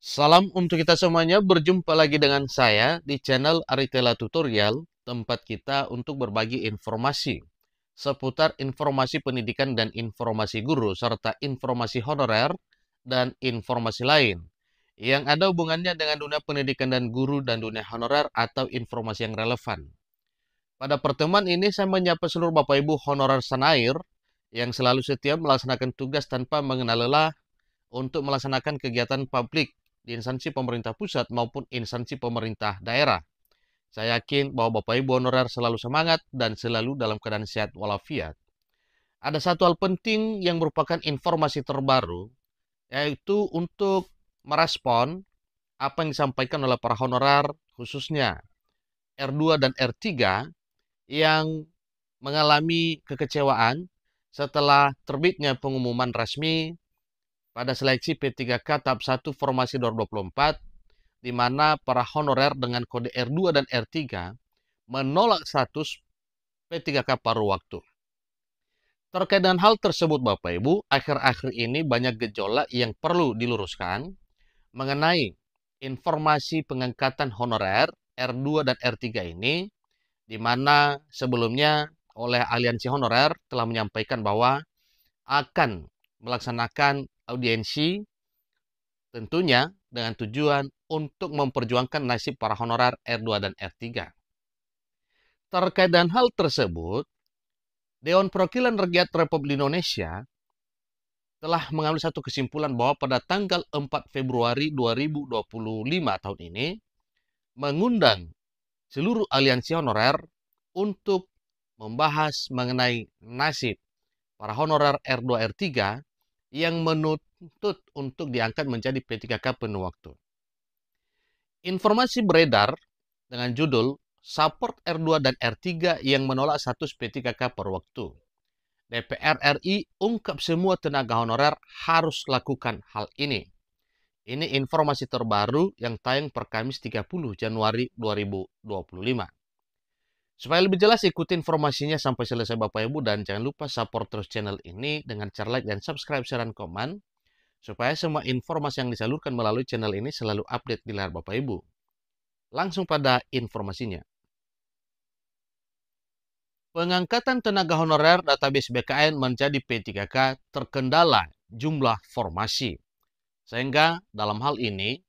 Salam untuk kita semuanya, berjumpa lagi dengan saya di channel Aritela Tutorial, tempat kita untuk berbagi informasi seputar informasi pendidikan dan informasi guru, serta informasi honorer dan informasi lain yang ada hubungannya dengan dunia pendidikan dan guru dan dunia honorer atau informasi yang relevan. Pada pertemuan ini saya menyapa seluruh Bapak Ibu honorer Sanair yang selalu setia melaksanakan tugas tanpa mengenal lelah untuk melaksanakan kegiatan publik di instansi pemerintah pusat maupun instansi pemerintah daerah. Saya yakin bahwa Bapak Ibu honorer selalu semangat dan selalu dalam keadaan sehat walafiat. Ada satu hal penting yang merupakan informasi terbaru, yaitu untuk merespon apa yang disampaikan oleh para honorer, khususnya R2 dan R3, yang mengalami kekecewaan setelah terbitnya pengumuman resmi pada seleksi P3K tahap 1 formasi 2024, di mana para honorer dengan kode R2 dan R3 menolak status P3K paruh waktu. Terkait dengan hal tersebut Bapak Ibu, akhir-akhir ini banyak gejolak yang perlu diluruskan mengenai informasi pengangkatan honorer R2 dan R3 ini, di mana sebelumnya oleh aliansi honorer telah menyampaikan bahwa akan melaksanakan audiensi tentunya dengan tujuan untuk memperjuangkan nasib para honorer R2 dan R3. Terkait dengan hal tersebut, Dewan Perwakilan Rakyat Republik Indonesia telah mengambil satu kesimpulan bahwa pada tanggal 4 Februari 2025 tahun ini mengundang seluruh aliansi honorer untuk membahas mengenai nasib para honorer R2 R3 yang menuntut untuk diangkat menjadi P3K penuh waktu. Informasi beredar dengan judul Support R2 dan R3 yang menolak status P3K per waktu. DPR RI ungkap semua tenaga honorer harus lakukan hal ini. Ini informasi terbaru yang tayang per Kamis 30 Januari 2025. Supaya lebih jelas, ikuti informasinya sampai selesai Bapak Ibu, dan jangan lupa support terus channel ini dengan cara like dan subscribe, share, dan komen, supaya semua informasi yang disalurkan melalui channel ini selalu update di layar Bapak Ibu. Langsung pada informasinya. Pengangkatan tenaga honorer database BKN menjadi P3K terkendala jumlah formasi. Sehingga dalam hal ini,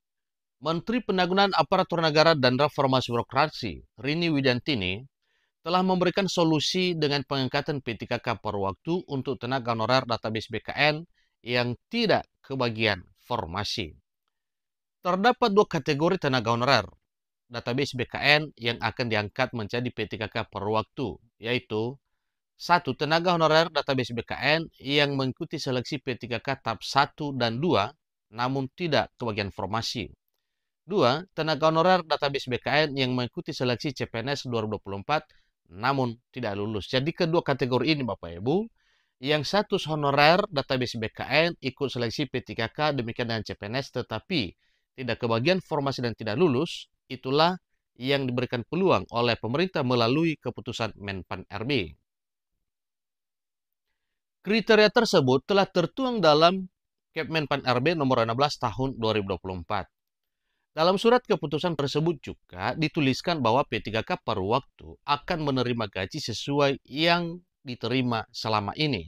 Menteri Penanggulangan Aparatur Negara dan Reformasi Birokrasi, Rini Widantini, telah memberikan solusi dengan pengangkatan P3K per waktu untuk tenaga honorer database BKN yang tidak kebagian formasi. Terdapat dua kategori tenaga honorer database BKN yang akan diangkat menjadi P3K per waktu, yaitu satu, tenaga honorer database BKN yang mengikuti seleksi P3K tahap 1 dan 2, namun tidak kebagian formasi. Dua, tenaga honorer database BKN yang mengikuti seleksi CPNS 2024, namun tidak lulus. Jadi kedua kategori ini Bapak Ibu, yang satu honorer database BKN ikut seleksi P3K demikian dengan CPNS, tetapi tidak kebagian formasi dan tidak lulus, itulah yang diberikan peluang oleh pemerintah melalui keputusan Menpan RB. Kriteria tersebut telah tertuang dalam Kepmenpan RB nomor 16 tahun 2024. Dalam surat keputusan tersebut juga dituliskan bahwa P3K paruh waktu akan menerima gaji sesuai yang diterima selama ini.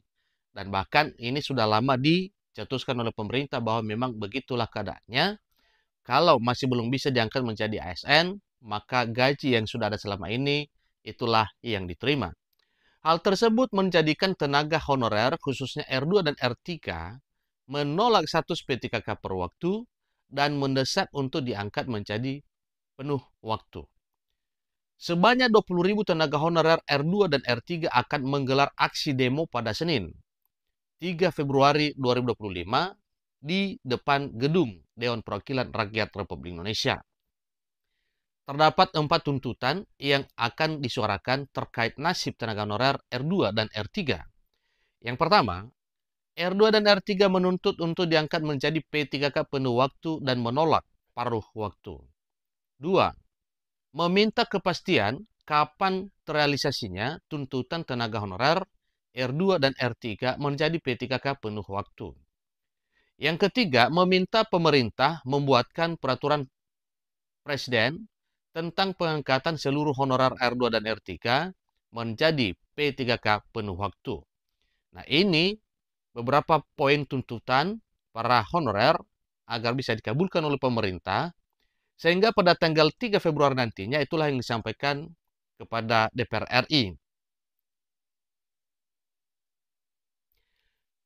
Dan bahkan ini sudah lama dicetuskan oleh pemerintah bahwa memang begitulah keadaannya. Kalau masih belum bisa diangkat menjadi ASN, maka gaji yang sudah ada selama ini itulah yang diterima. Hal tersebut menjadikan tenaga honorer khususnya R2 dan R3 menolak status P3K per waktu dan mendesak untuk diangkat menjadi penuh waktu. Sebanyak 20.000 tenaga honorer R2 dan R3 akan menggelar aksi demo pada Senin, 3 Februari 2025 di depan gedung Dewan Perwakilan Rakyat Republik Indonesia. Terdapat 4 tuntutan yang akan disuarakan terkait nasib tenaga honorer R2 dan R3. Yang pertama, R2 dan R3 menuntut untuk diangkat menjadi P3K penuh waktu dan menolak paruh waktu. 2. Meminta kepastian kapan terrealisasinya tuntutan tenaga honorer R2 dan R3 menjadi P3K penuh waktu. Yang ketiga, meminta pemerintah membuatkan peraturan presiden tentang pengangkatan seluruh honorer R2 dan R3 menjadi P3K penuh waktu. Nah, ini beberapa poin tuntutan para honorer agar bisa dikabulkan oleh pemerintah, sehingga pada tanggal 3 Februari nantinya itulah yang disampaikan kepada DPR RI.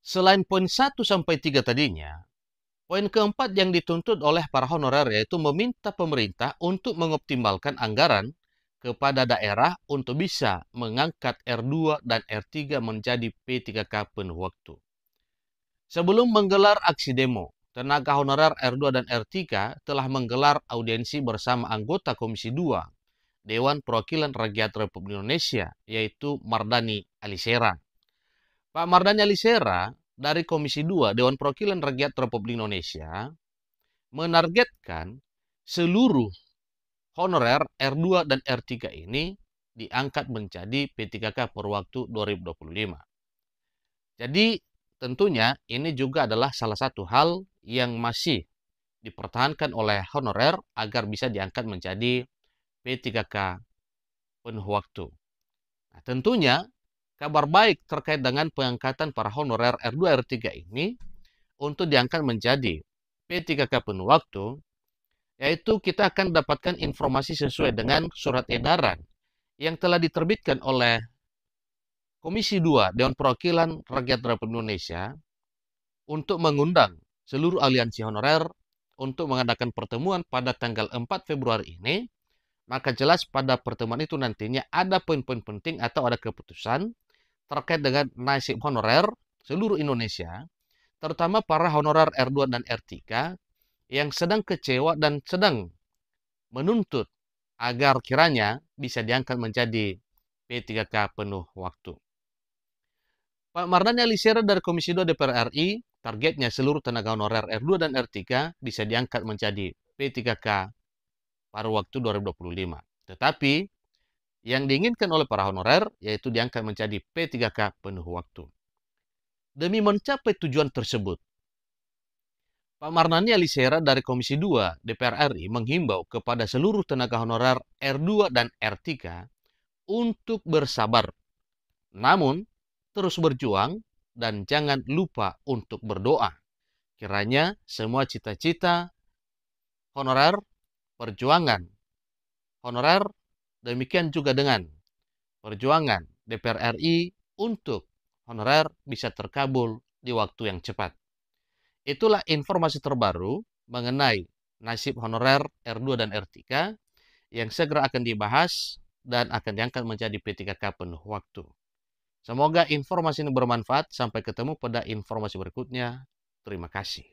Selain poin 1 sampai 3 tadinya, poin keempat yang dituntut oleh para honorer yaitu meminta pemerintah untuk mengoptimalkan anggaran kepada daerah untuk bisa mengangkat R2 dan R3 menjadi P3K penuh waktu. Sebelum menggelar aksi demo, tenaga honorer R2 dan R3 telah menggelar audiensi bersama anggota Komisi 2 Dewan Perwakilan Rakyat Republik Indonesia, yaitu Mardhani Alisera. Pak Mardhani Alisera dari Komisi 2 Dewan Perwakilan Rakyat Republik Indonesia menargetkan seluruh honorer R2 dan R3 ini diangkat menjadi P3K per waktu 2025. Jadi tentunya ini juga adalah salah satu hal yang masih dipertahankan oleh honorer agar bisa diangkat menjadi P3K penuh waktu. Nah, tentunya kabar baik terkait dengan pengangkatan para honorer R2 R3 ini untuk diangkat menjadi P3K penuh waktu, yaitu kita akan dapatkan informasi sesuai dengan surat edaran yang telah diterbitkan oleh Komisi 2 Dewan Perwakilan Rakyat Republik Indonesia untuk mengundang seluruh aliansi honorer untuk mengadakan pertemuan pada tanggal 4 Februari ini. Maka jelas pada pertemuan itu nantinya ada poin-poin penting atau ada keputusan terkait dengan nasib honorer seluruh Indonesia, terutama para honorer R2 dan R3 yang sedang kecewa dan sedang menuntut agar kiranya bisa diangkat menjadi P3K penuh waktu. Pak Mardhani Alisera dari Komisi 2 DPR RI, targetnya seluruh tenaga honorer R2 dan R3 bisa diangkat menjadi P3K pada waktu 2025. Tetapi yang diinginkan oleh para honorer yaitu diangkat menjadi P3K penuh waktu. Demi mencapai tujuan tersebut, Pak Mardhani Alisera dari Komisi 2 DPR RI menghimbau kepada seluruh tenaga honorer R2 dan R3 untuk bersabar, namun terus berjuang dan jangan lupa untuk berdoa. Kiranya semua cita-cita honorer, perjuangan honorer, demikian juga dengan perjuangan DPR RI untuk honorer bisa terkabul di waktu yang cepat. Itulah informasi terbaru mengenai nasib honorer R2 dan R3 yang segera akan dibahas dan akan diangkat menjadi P3K penuh waktu. Semoga informasi ini bermanfaat. Sampai ketemu pada informasi berikutnya. Terima kasih.